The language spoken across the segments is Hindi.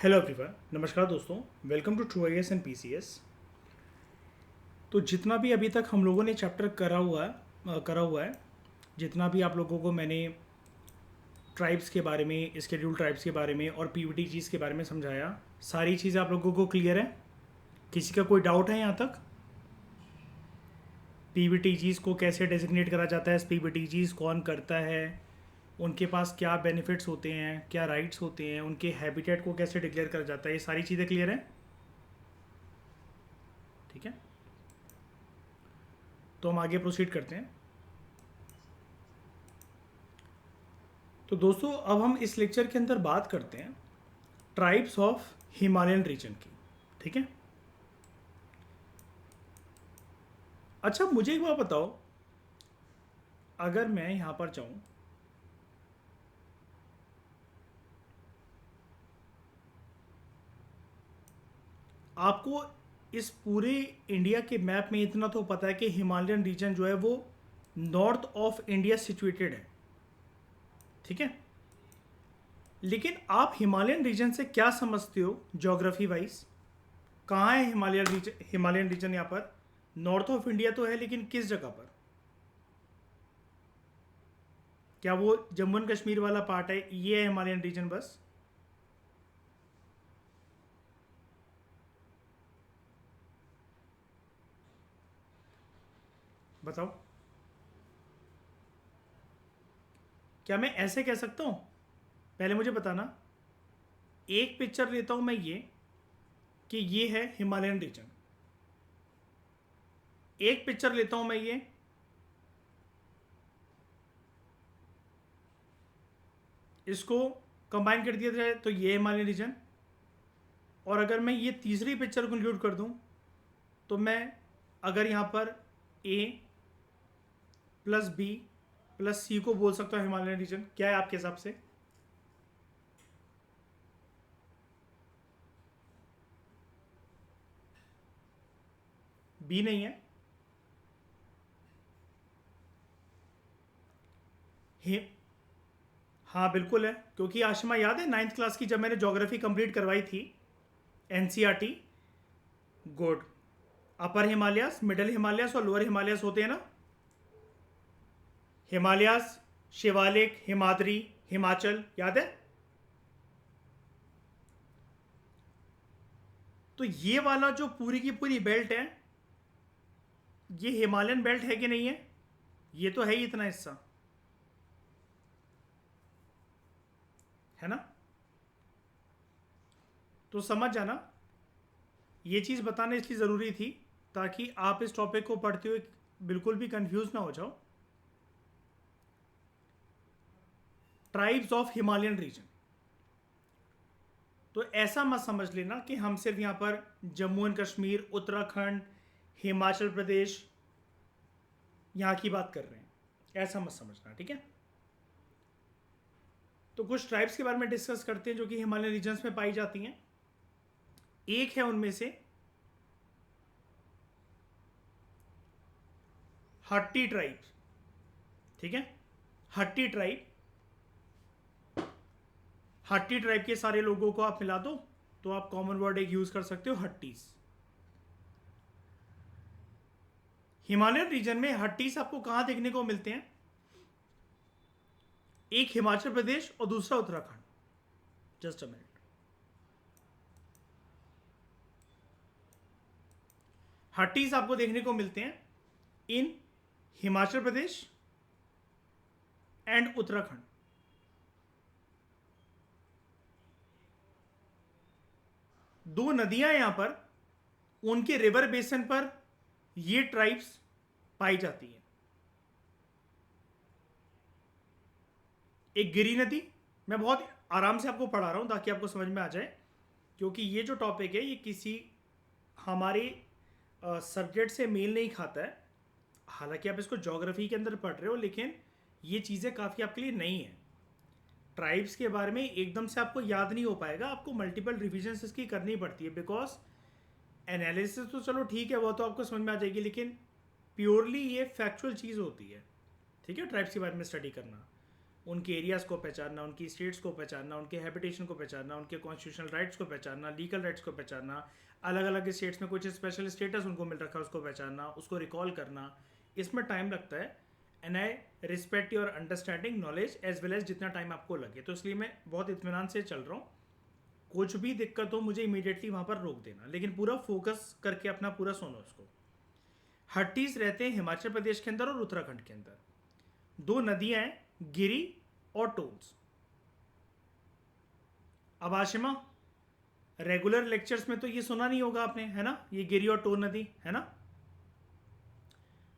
हेलो एवरीवन, नमस्कार दोस्तों। Welcome to true IAS and PCS. तो जितना भी अभी तक हम लोगों ने चैप्टर करा हुआ है, जितना भी आप लोगों को मैंने ट्राइब्स के बारे में, स्केड्यूल ट्राइब्स के बारे में और पीवीटीजीज के बारे में समझाया, सारी चीज़ें आप लोगों को क्लियर है? किसी का कोई डाउट है यहाँ तक? पीवीटीजीज को कैसे डेजिग्नेट करा जाता है, पीवीटीजीज कौन करता है, उनके पास क्या बेनिफिट्स होते हैं, क्या राइट्स होते हैं, उनके हैबिटेट को कैसे डिक्लेयर करा जाता है, ये सारी चीज़ें क्लियर हैं? ठीक है, तो हम आगे प्रोसीड करते हैं। तो दोस्तों, अब हम इस लेक्चर के अंदर बात करते हैं ट्राइब्स ऑफ हिमालयन रीजन की। ठीक है, अच्छा मुझे एक बात बताओ, अगर मैं यहां पर चाहूं, आपको इस पूरे इंडिया के मैप में इतना तो पता है कि हिमालयन रीजन जो है वो नॉर्थ ऑफ इंडिया सिचुएटेड है। ठीक है, लेकिन आप हिमालयन रीजन से क्या समझते हो ज्योग्राफी वाइज? कहाँ है हिमालयन रीजन यहाँ पर? नॉर्थ ऑफ इंडिया तो है, लेकिन किस जगह पर? क्या वो जम्मू एंड कश्मीर वाला पार्ट है, ये है हिमालयन रीजन बस? बताओ, क्या मैं ऐसे कह सकता हूं? पहले मुझे बताना। एक पिक्चर लेता हूं मैं ये, कि ये है हिमालयन रीजन। एक पिक्चर लेता हूं मैं ये, इसको कंबाइन कर दिया जाए तो ये हिमालयन रीजन। और अगर मैं ये तीसरी पिक्चर को इंक्लूड कर दूं, तो मैं अगर यहां पर ए प्लस बी प्लस सी को बोल सकता हूं हिमालयन रीजन। क्या है आपके हिसाब से? बी नहीं है? हे, हाँ बिल्कुल है, क्योंकि आशिमा याद है नाइन्थ क्लास की जब मैंने ज्योग्राफी कंप्लीट करवाई थी, एनसीईआरटी। गुड। अपर हिमालयस, मिडल हिमालयस और लोअर हिमालयस होते हैं ना। हिमालयस, शिवालिक, हिमाद्री, हिमाचल, याद है? तो ये वाला जो पूरी की पूरी बेल्ट है, ये हिमालयन बेल्ट है कि नहीं है? ये तो है ही इतना हिस्सा, है ना? तो समझ जाना, ये चीज़ बताना इसलिए ज़रूरी थी ताकि आप इस टॉपिक को पढ़ते हुए बिल्कुल भी कंफ्यूज ना हो जाओ। ट्राइब्स ऑफ हिमालयन रीजन, तो ऐसा मत समझ लेना कि हम सिर्फ यहाँ पर जम्मू एंड कश्मीर, उत्तराखंड, हिमाचल प्रदेश यहाँ की बात कर रहे हैं, ऐसा मत समझना। ठीक है, तो कुछ ट्राइब्स के बारे में डिस्कस करते हैं जो कि हिमालयन रीजन्स में पाई जाती हैं। एक है उनमें से हट्टी ट्राइब। ठीक है, हट्टी ट्राइब, हट्टी ट्राइब के सारे लोगों को आप मिला दो तो आप कॉमन वर्ड एक यूज कर सकते हो, हट्टीज। हिमालयन रीजन में हट्टीज आपको कहां देखने को मिलते हैं? एक हिमाचल प्रदेश और दूसरा Uttarakhand. Just a minute. Hattis आपको देखने को मिलते हैं इन हिमाचल प्रदेश एंड उत्तराखंड। दो नदियां यहां पर, उनके रिवर बेसन पर ये ट्राइब्स पाई जाती हैं। एक गिरी नदी, मैं बहुत आराम से आपको पढ़ा रहा हूं ताकि आपको समझ में आ जाए, क्योंकि ये जो टॉपिक है ये किसी हमारे सब्जेक्ट से मेल नहीं खाता है। हालांकि आप इसको ज्योग्राफी के अंदर पढ़ रहे हो, लेकिन ये चीज़ें काफ़ी आपके लिए नई हैं। ट्राइब्स के बारे में एकदम से आपको याद नहीं हो पाएगा, आपको मल्टीपल रिविजन इसकी करनी पड़ती है, बिकॉज एनालिसिस तो चलो ठीक है, वो तो आपको समझ में आ जाएगी, लेकिन प्योरली ये फैक्चुअल चीज़ होती है। ठीक है, ट्राइब्स के बारे में स्टडी करना। उनके एरियाज़ को पहचानना, उनकी स्टेट्स को पहचानना, उनके हैबिटेशन को पहचानना, उनके कॉन्स्टिट्यूशनल राइट्स को पहचानना, लीगल राइट्स को पहचानना, अलग अलग स्टेट्स में कुछ स्पेशल स्टेटस उनको मिल रखा है उसको पहचानना, उसको रिकॉल करना, इसमें टाइम लगता है। And I respect your understanding knowledge as well as जितना टाइम आपको लगे, तो इसलिए मैं बहुत इत्मीनान से चल रहा हूँ। कुछ भी दिक्कत हो मुझे इमीडिएटली वहाँ पर रोक देना, लेकिन पूरा फोकस करके अपना पूरा सुनो उसको। हट्टीज रहते हैं हिमाचल प्रदेश के अंदर और उत्तराखंड के अंदर। दो नदियां हैं, गिरी और टोन्स। अब आशिमा, रेगुलर लेक्चर्स में तो ये सुना नहीं होगा आपने, है ना, ये गिरी और टोन नदी, है ना।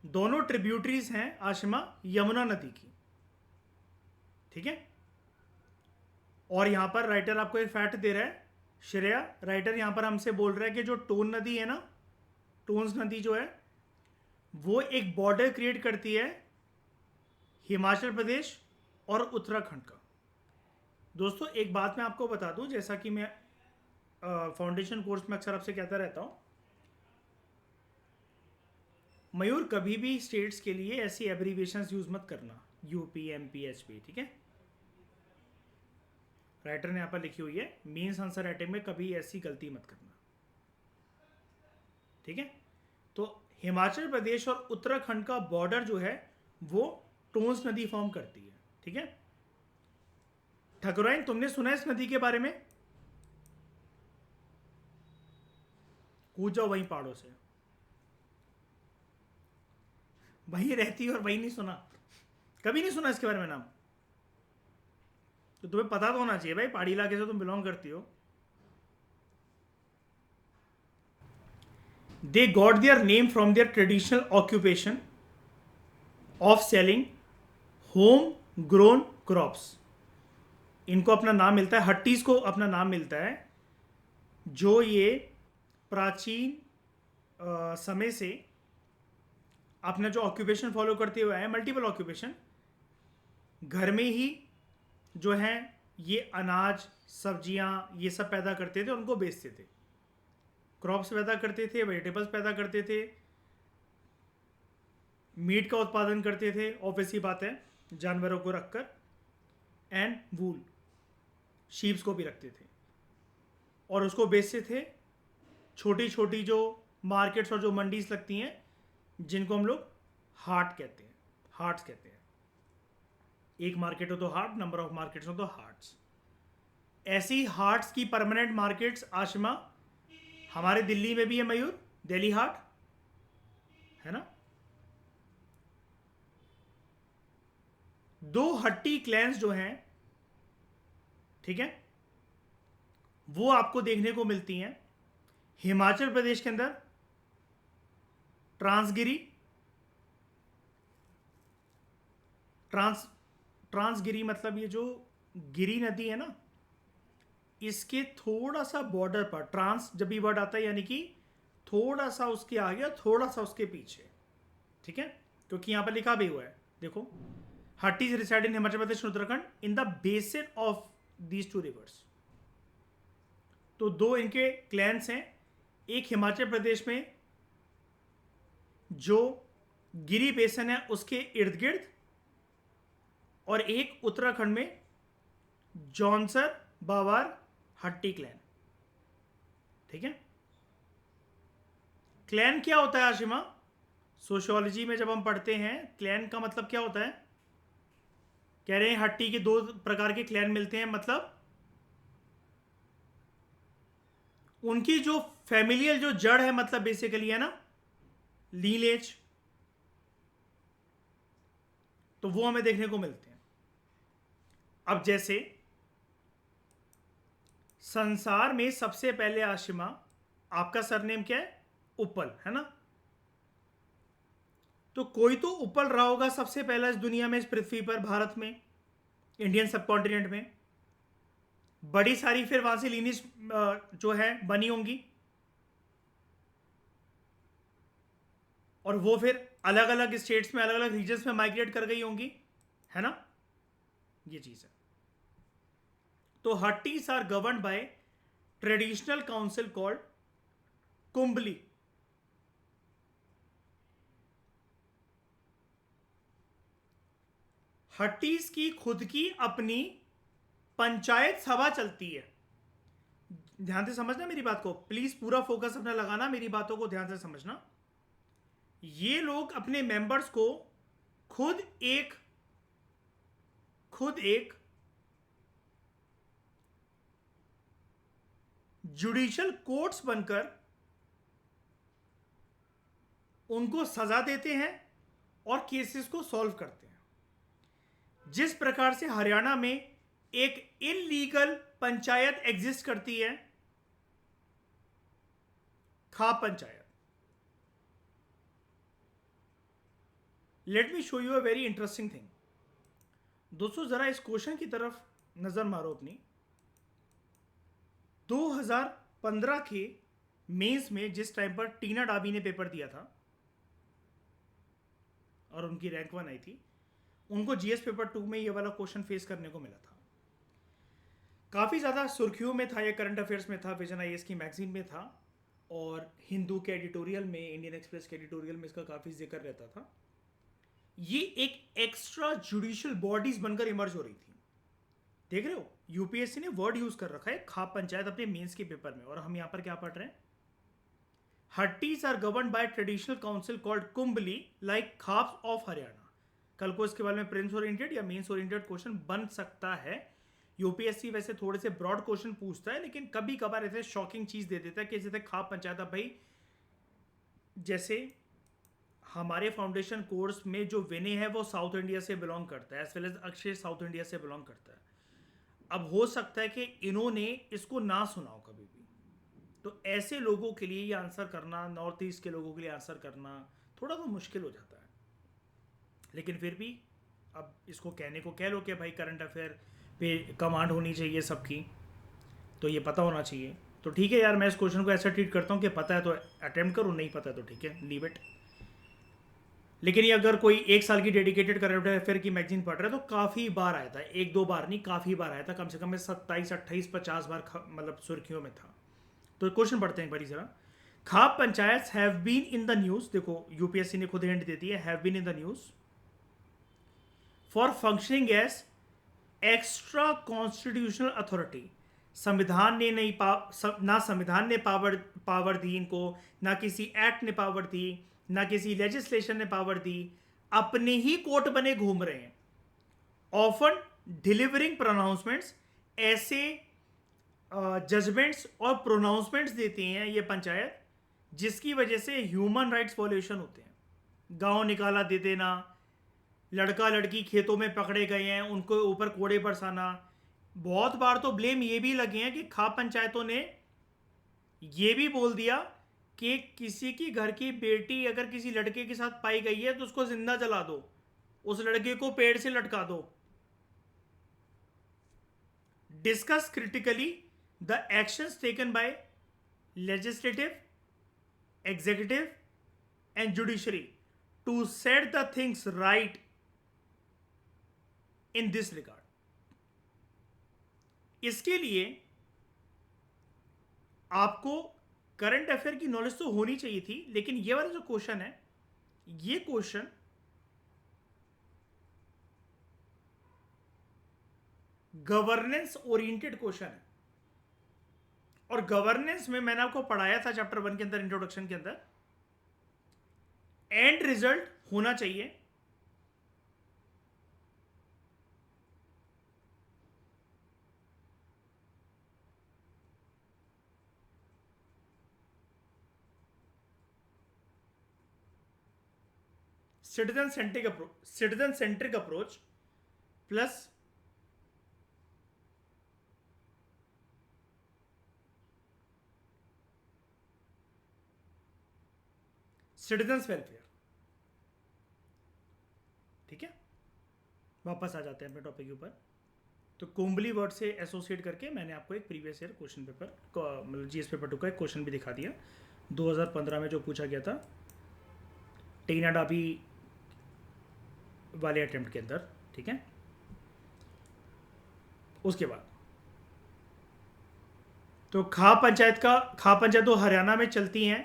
दोनों ट्रिब्यूटरीज हैं आशिमा यमुना नदी की, ठीक है। और यहां पर राइटर आपको एक फैक्ट दे रहा है, श्रेया राइटर यहां पर हमसे बोल रहा है कि जो टोन नदी है ना, टोन्स नदी जो है वो एक बॉर्डर क्रिएट करती है हिमाचल प्रदेश और उत्तराखंड का। दोस्तों एक बात मैं आपको बता दूं, जैसा कि मैं फाउंडेशन कोर्स में अक्सर आपसे कहता रहता हूं, मयूर कभी भी स्टेट्स के लिए ऐसी एब्रीविएशंस यूज मत करना, यूपी एमपी एचपी, ठीक है। राइटर ने यहाँ पर लिखी हुई है, मेंस आंसर राइटिंग में कभी ऐसी गलती मत करना, ठीक है। तो हिमाचल प्रदेश और उत्तराखंड का बॉर्डर जो है वो टोन्स नदी फॉर्म करती है, ठीक है। ठकुराइन, तुमने सुना है इस नदी के बारे में? कूद जाओ वहीं पहाड़ों से, वहीं रहती है और वहीं नहीं सुना, कभी नहीं सुना इसके बारे में नाम? तो तुम्हें पता तो होना चाहिए भाई, पहाड़ी इलाके से तुम बिलोंग करती हो। They got their name from there traditional occupation of selling home grown crops. इनको अपना नाम मिलता है, हट्टीज को अपना नाम मिलता है जो ये प्राचीन समय से अपना जो ऑक्यूपेशन फॉलो करते हुए आए, मल्टीपल ऑक्यूपेशन, घर में ही जो है ये अनाज सब्जियां ये सब पैदा करते थे, उनको बेचते थे, क्रॉप्स पैदा करते थे, वेजिटेबल्स पैदा करते थे, मीट का उत्पादन करते थे, ऑब्वियस ही बात है जानवरों को रखकर, एंड वूल, शीप्स को भी रखते थे और उसको बेचते थे। छोटी छोटी जो मार्केट्स और जो मंडीज लगती हैं जिनको हम लोग हाट कहते हैं, हार्ट्स कहते हैं। एक मार्केट हो तो हाट, नंबर ऑफ मार्केट्स हो तो हार्ट्स। ऐसी हार्ट्स की परमानेंट मार्केट्स आशिमा हमारे दिल्ली में भी है मयूर, दिल्ली हाट, है ना। दो हट्टी क्लैंस जो हैं, ठीक है, वो आपको देखने को मिलती हैं हिमाचल प्रदेश के अंदर, ट्रांसगिरी, ट्रांसगिरी मतलब ये जो गिरी नदी है ना, इसके थोड़ा सा बॉर्डर पर, ट्रांस जब भी वर्ड आता है यानी कि थोड़ा सा उसके आगे और थोड़ा सा उसके पीछे, ठीक है, क्योंकि यहां पर लिखा भी हुआ है, देखो, Hattis reside in Himachal Pradesh Uttarakhand in the basin of these two rivers. तो दो इनके क्लैंस हैं, एक हिमाचल प्रदेश में जो गिरी बेसन है उसके इर्द गिर्द, और एक उत्तराखंड में जॉनसर बावार हट्टी क्लैन, ठीक है। क्लैन क्या होता है आशिमा? सोशियोलॉजी में जब हम पढ़ते हैं क्लैन का मतलब क्या होता है, कह रहे हैं हट्टी के दो प्रकार के क्लैन मिलते हैं, मतलब उनकी जो फैमिलियल जो जड़ है, मतलब बेसिकली है ना लीनेज, तो वो हमें देखने को मिलते हैं। अब जैसे संसार में सबसे पहले आशिमा, आपका सरनेम क्या है? उपल, है ना। तो कोई तो उपल रहा होगा सबसे पहला इस दुनिया में, इस पृथ्वी पर, भारत में, इंडियन सबकॉन्टिनेंट में। बड़ी सारी फिर वहां से लीनेज जो है बनी होंगी, और वो फिर अलग अलग स्टेट्स में, अलग अलग रीजन्स में माइग्रेट कर गई होंगी, है ना, ये चीज है। तो Hattis are govern by traditional council called Kumbli. Hattis की खुद की अपनी पंचायत सभा चलती है। ध्यान से समझना मेरी बात को, प्लीज पूरा फोकस अपना लगाना, मेरी बातों को ध्यान से समझना। ये लोग अपने मेंबर्स को खुद एक जुडिशियल कोर्ट्स बनकर उनको सजा देते हैं और केसेस को सॉल्व करते हैं। जिस प्रकार से हरियाणा में एक इलीगल पंचायत एग्जिस्ट करती है, khap panchayat. Let me show you a very interesting thing. दोस्तों जरा इस क्वेश्चन की तरफ नजर मारो अपनी। 2015 के मेंस में जिस टाइम पर टीना डाबी ने पेपर दिया था और उनकी रैंक 1 आई थी, उनको जीएस पेपर 2 में ये वाला क्वेश्चन फेस करने को मिला था। काफ़ी ज़्यादा सुर्खियों में था, ये करंट अफेयर्स में था, विजन आईएएस की मैगजीन में था, और हिंदू के एडिटोरियल में, इंडियन एक्सप्रेस के एडिटोरियल में इसका काफ़ी जिक्र रहता था। ये एक एक्स्ट्रा जुडिशियल बॉडीज बनकर इमर्ज हो रही थी। देख रहे हो, यूपीएससी ने वर्ड यूज कर रखा है खाप पंचायत अपने मेंस के पेपर में, और हम यहां पर क्या पढ़ रहे हैं? Hattis are govern by traditional council called Kumbli like khaps of Haryana. कल को इसके बारे में प्रिंस ओरिएंटेड या मेंस ओरिएंटेड क्वेश्चन बन सकता है। यूपीएससी वैसे थोड़े से ब्रॉड क्वेश्चन पूछता है, लेकिन कभी कभार ऐसे शॉकिंग चीज दे देता है कि जैसे खाप पंचायत। अब भाई जैसे हमारे फाउंडेशन कोर्स में जो विनय है वो साउथ इंडिया से बिलोंग करता है, as well as Akshay south India से बिलोंग करता है। अब हो सकता है कि इन्होंने इसको ना सुनाओ कभी भी, तो ऐसे लोगों के लिए ये आंसर करना, नॉर्थ ईस्ट के लोगों के लिए आंसर करना थोड़ा तो मुश्किल हो जाता है। लेकिन फिर भी अब इसको कहने को कह लो कि भाई करंट अफेयर पे कमांड होनी चाहिए सबकी, तो ये पता होना चाहिए। तो ठीक है यार, मैं इस क्वेश्चन को ऐसा ट्रीट करता हूँ कि पता है तो अटेम्प्ट करो, नहीं पता है तो ठीक है, लीव इट। लेकिन ये अगर कोई 1 साल की डेडिकेटेड करंट अफेयर की मैगजीन पढ़ रहा है तो काफ़ी बार आया था, 1-2 बार नहीं, काफ़ी बार आया था, कम से कम 27, 28, 50 बार मतलब सुर्खियों में था। तो क्वेश्चन पढ़ते हैं एक बारी जरा। Khap panchayat have been in the news, देखो यूपीएससी ने खुद हिंट देती है, have been in the news for functioning as extra constitutional authority. संविधान ने नहीं ना संविधान ने पावर दी इनको, ना किसी एक्ट ने पावर दी, ना किसी लेजिस्लेशन ने पावर दी, अपने ही कोर्ट बने घूम रहे हैं। ऑफन डिलीवरिंग प्रोनाउंसमेंट्स, ऐसे जजमेंट्स और प्रोनाउंसमेंट्स देती हैं ये पंचायत जिसकी वजह से ह्यूमन राइट्स वॉल्यूशन होते हैं। गांव निकाला दे देना, लड़का लड़की खेतों में पकड़े गए हैं उनको ऊपर कोड़े बरसाना। बहुत बार तो ब्लेम ये भी लगे हैं कि खाप पंचायतों ने ये भी बोल दिया कि किसी की घर की बेटी अगर किसी लड़के के साथ पाई गई है तो उसको जिंदा जला दो, उस लड़के को पेड़ से लटका दो। Discuss critically the actions taken by legislative, executive and judiciary to set the things right in this regard. इसके लिए आपको करंट अफेयर की नॉलेज तो होनी चाहिए थी, लेकिन ये वाला जो क्वेश्चन है, ये क्वेश्चन गवर्नेंस ओरिएंटेड क्वेश्चन है। और गवर्नेंस में मैंने आपको पढ़ाया था चैप्टर 1 के अंदर, इंट्रोडक्शन के अंदर, एंड रिजल्ट होना चाहिए citizen centric approach plus citizens welfare. ठीक है, वापस आ जाते हैं अपने टॉपिक के ऊपर। तो कुंबली वर्ड से एसोसिएट करके मैंने आपको एक प्रीवियस ईयर क्वेश्चन पेपर, मतलब जीएस पेपर 2 का एक क्वेश्चन भी दिखा दिया, 2015 में जो पूछा गया था टीना डाबी वाले अटेम्प्ट के अंदर। ठीक है, उसके बाद तो खाप पंचायत तो हरियाणा में चलती हैं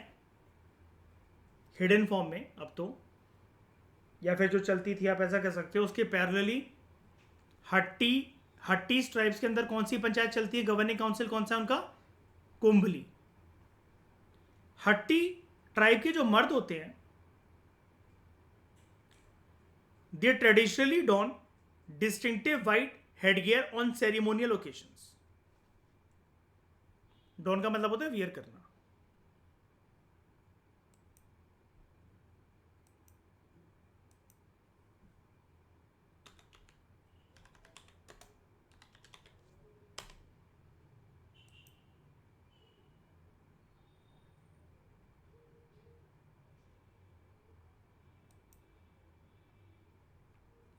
हिडन फॉर्म में अब तो, या फिर जो चलती थी आप ऐसा कह सकते हो, उसके पैरेलली हट्टी हट्टी ट्राइब्स के अंदर कौन सी पंचायत चलती है, गवर्निंग काउंसिल कौन सा है उनका, कुंभली। हट्टी ट्राइब के जो मर्द होते हैं they traditionally don distinctive white headgear on ceremonial occasions. Don का मतलब होता है वियर करना।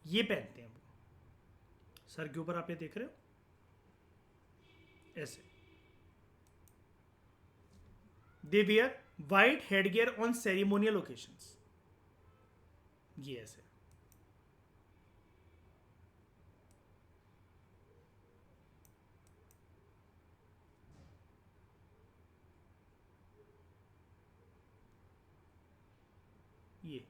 ये पहनते हैं वो, सर के ऊपर आप ये देख रहे हो ऐसे, they wear white headgear on ceremonial occasions, ये ऐसे। ये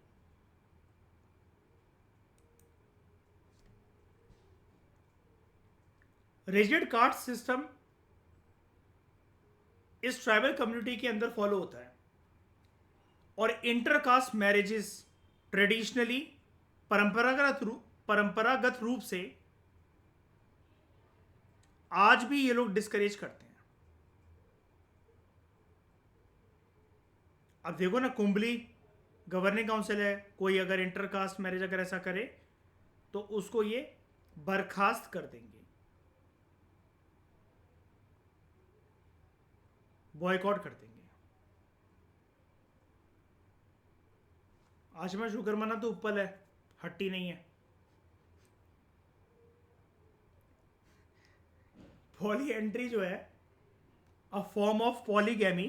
रिजिड कास्ट सिस्टम इस ट्राइबल कम्युनिटी के अंदर फॉलो होता है, और इंटरकास्ट मैरिजेस ट्रेडिशनली परंपरागत रूप से आज भी ये लोग डिस्करेज करते हैं। अब देखो ना, कुंबली गवर्निंग काउंसिल है, कोई अगर इंटरकास्ट मैरिज अगर ऐसा करे तो उसको ये बर्खास्त कर देंगे, बॉयकॉट कर देंगे। आशमा शुक्र मना तो उपल है, हट्टी नहीं है। पॉली एंट्री जो है a form of polygamy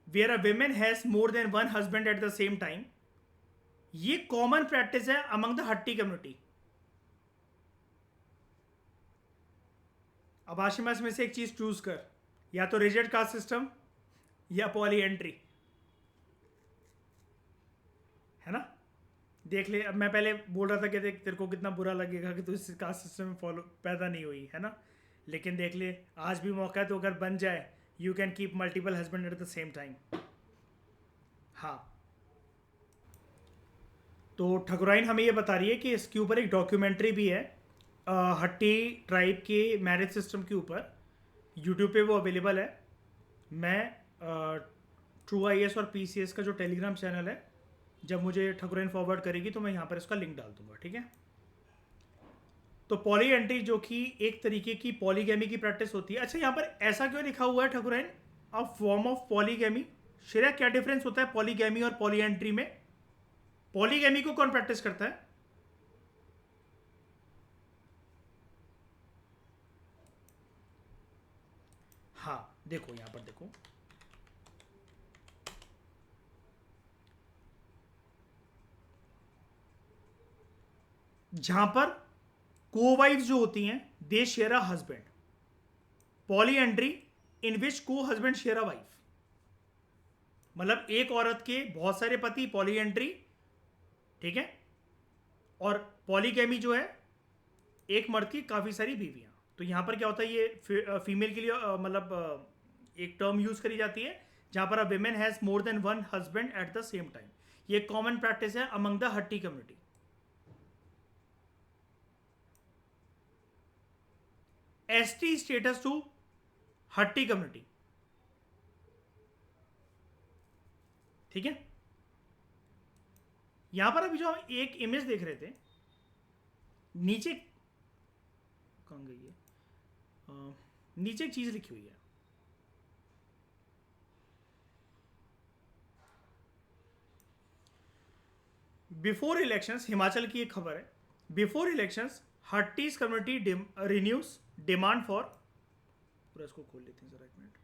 where a women has more than one husband at the same time, ये कॉमन प्रैक्टिस है अमंग द हट्टी कम्युनिटी। अब आशिमा में से एक चीज चूज कर, या तो रिजिड कास्ट सिस्टम या पॉली एंट्री, है ना। देख ले, अब मैं पहले बोल रहा था कि देख तेरे को कितना बुरा लगेगा कि तू इस कास्ट सिस्टम में फॉलो पैदा नहीं हुई, है ना, लेकिन देख ले आज भी मौका है, तो अगर बन जाए you can keep multiple husband at the same time. हाँ, तो ठकुराइन हमें ये बता रही है कि इसके ऊपर एक डॉक्यूमेंट्री भी है हट्टी ट्राइब के मैरिज सिस्टम के ऊपर, यूट्यूब पे वो अवेलेबल है। मैं ट्रू आई एस और पी सी एस का जो टेलीग्राम चैनल है, जब मुझे ठकुराइन फॉरवर्ड करेगी तो मैं यहाँ पर इसका लिंक डाल दूंगा, ठीक है। तो पॉली एंट्री जो कि एक तरीके की पॉलीगैमी की प्रैक्टिस होती है। अच्छा, यहाँ पर ऐसा क्यों लिखा हुआ है ठकुराइन, a form of polygamy? Shreya, क्या डिफरेंस होता है पॉलीगैमी और पॉली एंट्री में? पॉलीगैमी को कौन प्रैक्टिस करता है? हाँ देखो, यहां पर देखो, जहां पर को-वाइफ्स जो होती हैं they share a husband, polyandry in which co husband share a wife, मतलब एक औरत के बहुत सारे पति, पॉली एंट्री, ठीक है। और पॉलीगैमी जो है एक मर्द की काफी सारी बीवियां। तो यहां पर क्या होता है, ये फीमेल के लिए मतलब एक टर्म यूज करी जाती है जहां पर अ women has more than one husband at the same time. ये कॉमन प्रैक्टिस है among the Hatti community. ST status to हट्टी कम्युनिटी, ठीक है। यहां पर अभी जो हम एक इमेज देख रहे थे, नीचे कहाँ गई है, नीचे एक चीज लिखी हुई है, बिफोर इलेक्शंस, हिमाचल की एक खबर है, before elections Hattis community renews demand for, पूरा इसको खोल लेते हैं जरा एक मिनट।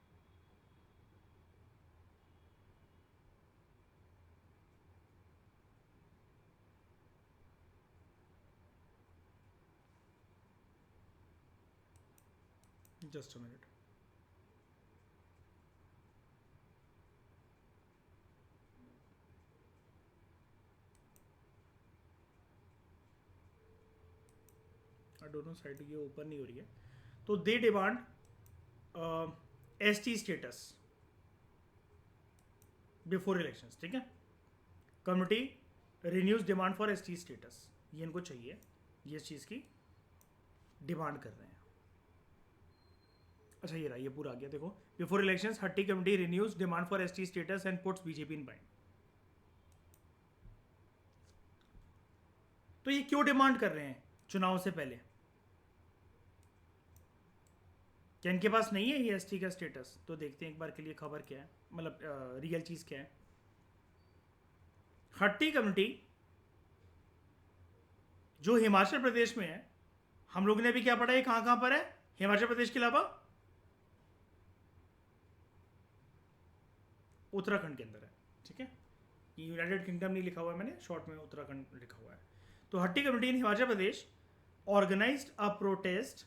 Just a minute. दोनों साइड ये ओपन नहीं हो रही है, तो they demand ST status before elections, ठीक है। Community renews demand for ST status, ये इनको चाहिए, ये इस चीज़ की डिमांड कर रहे हैं। अच्छा ये रहा, ये पूरा आ गया, देखो। बिफोर इलेक्शंस हट्टी community renews demand for ST status and puts BJP in bind. तो ये क्यों डिमांड कर रहे हैं चुनाव से पहले? क्या इनके पास नहीं है ये ST का स्टेटस? तो देखते हैं एक बार के लिए खबर क्या है, मतलब रियल चीज क्या है। हट्टी कम्युनिटी जो हिमाचल प्रदेश में है, हम लोग ने भी क्या पढ़ा है, कहां कहां पर है हिमाचल प्रदेश के अलावा? उत्तराखंड के अंदर है, ठीक है। ये यूनाइटेड किंगडम नहीं लिखा हुआ है, मैंने शॉर्ट में उत्तराखंड लिखा हुआ है। तो Hatti community in Himachal Pradesh organized a protest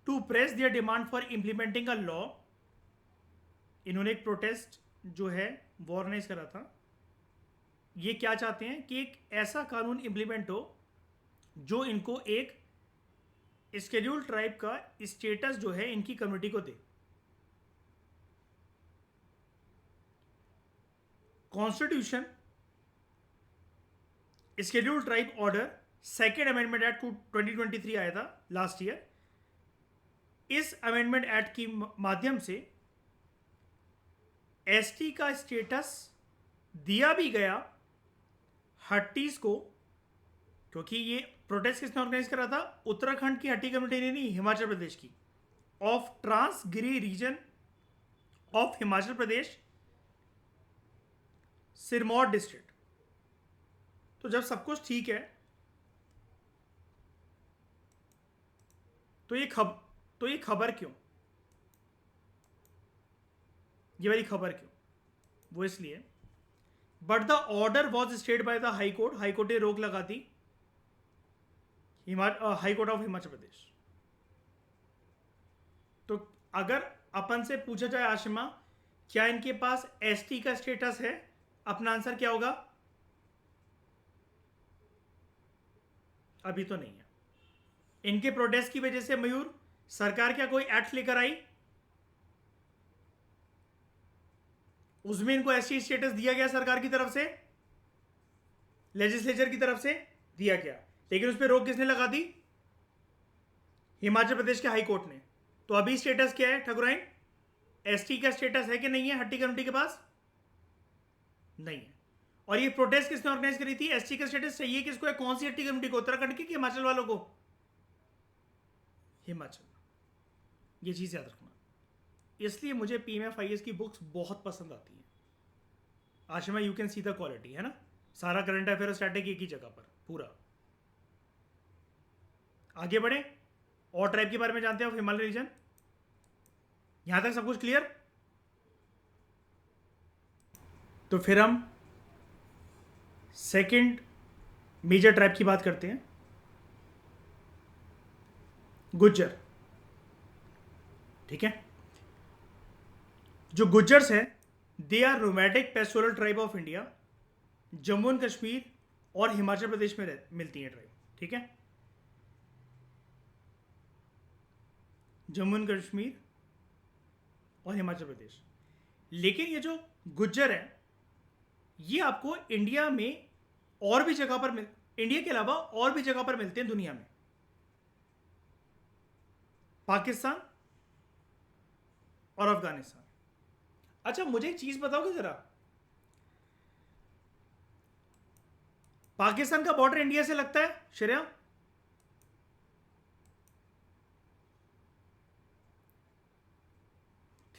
to press their demand for implementing a law. इन्होंने एक प्रोटेस्ट जो है वो ऑर्गेनाइज करा था। ये क्या चाहते हैं कि एक ऐसा कानून इंप्लीमेंट हो जो इनको एक स्केड्यूल्ड ट्राइब का स्टेटस जो है इनकी कम्युनिटी को दे। Constitution scheduled tribe order second amendment act 2023 आया था लास्ट ईयर। इस अमेंडमेंट एक्ट की माध्यम से ST का स्टेटस दिया भी गया हट्टीज को, क्योंकि ये प्रोटेस्ट किसने ऑर्गेनाइज करा था? उत्तराखंड की हट्टी कम्युनिटी ने नहीं, हिमाचल प्रदेश की, of Transgiri region of Himachal Pradesh, Sirmaur district. तो जब सब कुछ ठीक है तो ये खबर क्यों? ये वाली खबर क्यों? वो इसलिए, but the order was stayed by the high court. High court ने रोक लगा दी, high court of Himachal Pradesh. तो अगर अपन से पूछा जाए आशिमा क्या इनके पास ST का स्टेटस है, अपना आंसर क्या होगा? अभी तो नहीं है। इनके प्रोटेस्ट की वजह से मयूर सरकार क्या कोई एक्ट लेकर आई? उसमें इनको ST स्टेटस दिया गया सरकार की तरफ से, लेजिस्लेचर की तरफ से दिया गया, लेकिन उस पर रोक किसने लगा दी? हिमाचल प्रदेश के हाई कोर्ट ने। तो अभी स्टेटस क्या है ठकुराइन? ST का स्टेटस है कि नहीं है हट्टी कम्युनिटी के पास? नहीं है। और ये प्रोटेस्ट किसने ऑर्गेनाइज करी थी? ST का स्टेटस चाहिए किसको है? कौन सी हट्टी कम्युनिटी को? उत्तराखंड की कि हिमाचल वालों को? हिमाचल। ये चीज याद रखना। इसलिए मुझे PMFIS की बुक्स बहुत पसंद आती हैं। Ashima you can see the quality, है ना? सारा करंट अफेयर स्ट्रैटेजी एक ही जगह पर पूरा। आगे बढ़े और ट्राइब के बारे में जानते हैं, हिमालय रीजन। यहां तक सब कुछ क्लियर? तो फिर हम सेकंड मेजर ट्राइब की बात करते हैं, गुज्जर। ठीक है, जो गुज्जर्स हैं they are nomadic pastoral tribe of India. Jammu and Kashmir और हिमाचल प्रदेश में मिलती है ट्राइब, ठीक है। जम्मू एंड कश्मीर और हिमाचल प्रदेश। लेकिन ये जो गुज्जर है ये आपको इंडिया में और भी जगह पर इंडिया के अलावा और भी जगह पर मिलते हैं दुनिया में, पाकिस्तान और अफगानिस्तान। अच्छा मुझे एक चीज बताओगे जरा, पाकिस्तान का बॉर्डर इंडिया से लगता है श्रेया?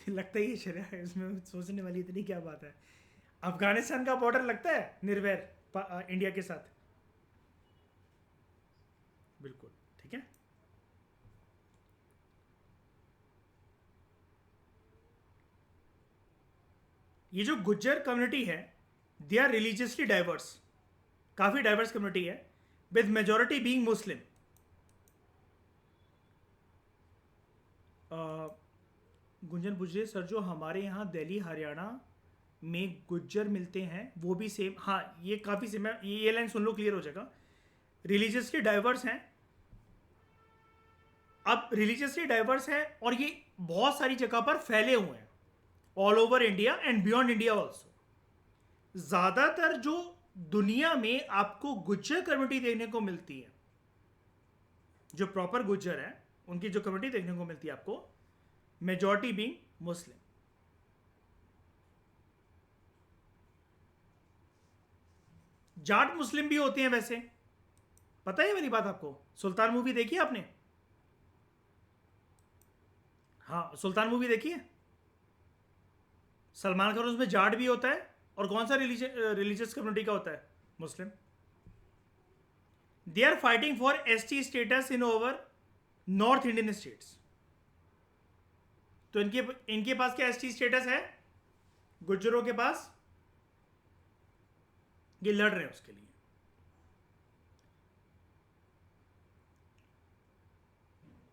लगता ही है श्रेया, इसमें सोचने वाली इतनी क्या बात है। अफगानिस्तान का बॉर्डर लगता है निर्वैर इंडिया के साथ? बिल्कुल ठीक है। ये जो गुज्जर कम्युनिटी है दे आर रिलीजियसली डाइवर्स, काफी डाइवर्स कम्युनिटी है, विद मेजोरिटी बीइंग मुस्लिम। गुंजन पूछिए सर, जो हमारे यहाँ दिल्ली हरियाणा में गुज्जर मिलते हैं वो भी सेम? हाँ ये काफ़ी सेम है, ये लाइन सुन लो क्लियर हो जाएगा। रिलीजियसली डाइवर्स हैं अब रिलीजियसली डाइवर्स है और ये बहुत सारी जगह पर फैले हुए हैं, all over India and beyond India also. ज्यादातर जो दुनिया में आपको गुज्जर कम्युनिटी देखने को मिलती है, जो प्रॉपर गुज्जर है उनकी जो कम्युनिटी देखने को मिलती है आपको, मेजॉरिटी बीइंग मुस्लिम। जाट मुस्लिम भी होते हैं वैसे, पता है मेरी बात आपको? सुल्तान मूवी देखी है आपने? हाँ, सुल्तान मूवी देखी है। सलमान खान उसमें जाट भी होता है और कौन सा रिलीजियस कम्युनिटी का होता है? Muslim. They are fighting for ST status in over north Indian states. तो इनके इनके पास क्या एसटी स्टेटस है गुज्जरों के पास? ये लड़ रहे हैं उसके लिए।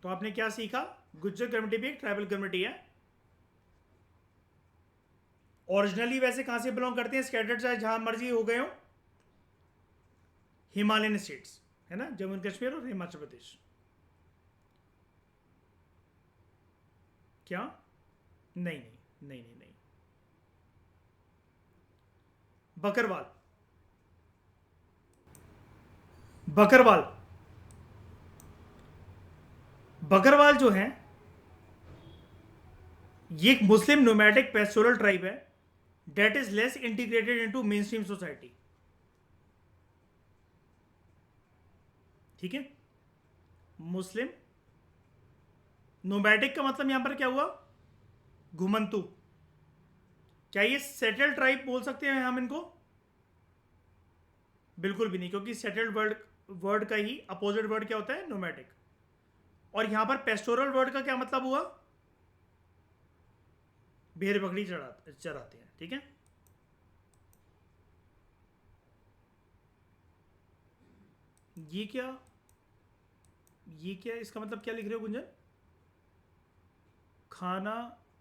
तो आपने क्या सीखा? गुज्जर कम्युनिटी भी एक ट्राइबल कम्युनिटी है। ओरिजिनली वैसे कहां से बिलोंग करते हैं? स्कैटर्ड चाहे जहां मर्जी हो गए हो, हिमालयन स्टेट्स है ना, जम्मू एंड कश्मीर और हिमाचल प्रदेश। क्या? नहीं नहीं नहीं नहीं नहीं। बकरवाल। बकरवाल। बकरवाल जो है ये एक मुस्लिम नोमैडिक पेस्टोरल ट्राइब है that is less integrated into mainstream society. ठीक है, मुस्लिम नोमैडिक का मतलब यहां पर क्या हुआ? घुमंतु। क्या ये सेटल्ड ट्राइब बोल सकते हैं हम इनको? बिल्कुल भी नहीं, क्योंकि सेटल्ड वर्ड वर्ड का ही अपोजिट वर्ड क्या होता है? नोमैडिक। और यहां पर पेस्टोरल वर्ड का क्या मतलब हुआ? भेड़ बकरी चराते हैं। ठीक है, ये क्या, ये क्या, इसका मतलब क्या लिख रहे हो गुंजन? खाना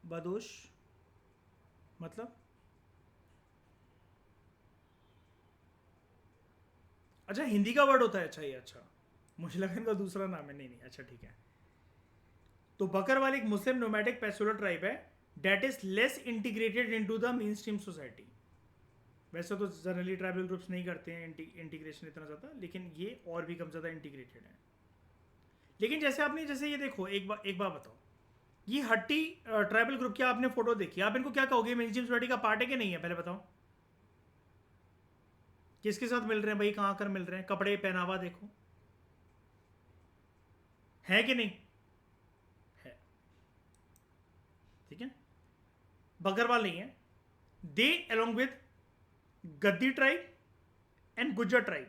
बदोश मतलब? अच्छा, हिंदी का वर्ड होता है। अच्छा, ये अच्छा, मुझे लगा इनका दूसरा नाम है। नहीं नहीं, अच्छा ठीक है। तो बकरवाल एक मुस्लिम नोमैडिक पेस्टोरल ट्राइब है that is less integrated into the mainstream society. वैसे तो जनरली ट्राइबल ग्रुप्स नहीं करते हैं इंटीग्रेशन इतना ज़्यादा, लेकिन ये और भी कम ज़्यादा इंटीग्रेटेड है। लेकिन जैसे आपने, जैसे ये देखो, एक बार बताओ, ये हट्टी ट्राइबल ग्रुप की आपने फोटो देखी, आप इनको क्या कहोगे? मेन स्ट्रीम सोसाइटी का पार्ट है कि नहीं है? पहले बताओ, किसके साथ मिल रहे हैं भाई? कहाँ आकर मिल रहे हैं? कपड़े पहनावा देखो, है कि नहीं है? ठीक है, बकरवाल नहीं है। दे along with Gaddi tribe and Gujjar tribe,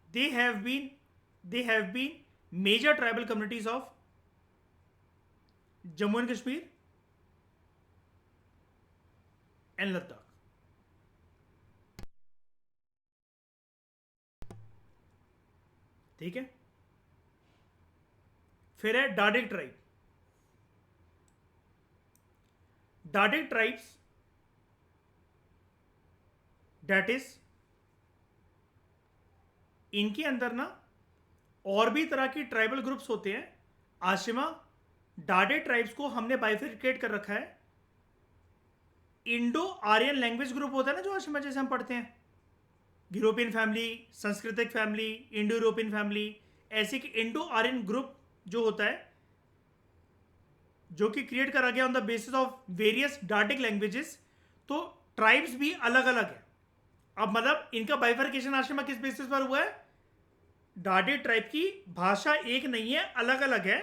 they have been they have been major tribal communities of Jammu and Kashmir and Ladakh. ठीक है, फिर है डाडिक ट्राइब। डाडिक ट्राइब्स डेट इज, इनके अंदर ना और भी तरह की ट्राइबल ग्रुप्स होते हैं। आशिमा, डाडे ट्राइब्स को हमने बाइफिकेट कर रखा है। इंडो आर्यन लैंग्वेज ग्रुप होता है ना, जो आशिमा जैसे हम पढ़ते हैं, यूरोपियन फैमिली, सांस्कृतिक फैमिली, इंडो यूरोपियन फैमिली, ऐसे कि इंडो आर्यन ग्रुप जो होता है, जो कि क्रिएट करा गया on the basis of various Dardic languages. तो ट्राइब्स भी अलग अलग है। अब मतलब इनका बाइफर्केशन आशिमा किस बेसिस पर हुआ है? डार्डिक ट्राइब की भाषा एक नहीं है, अलग अलग है।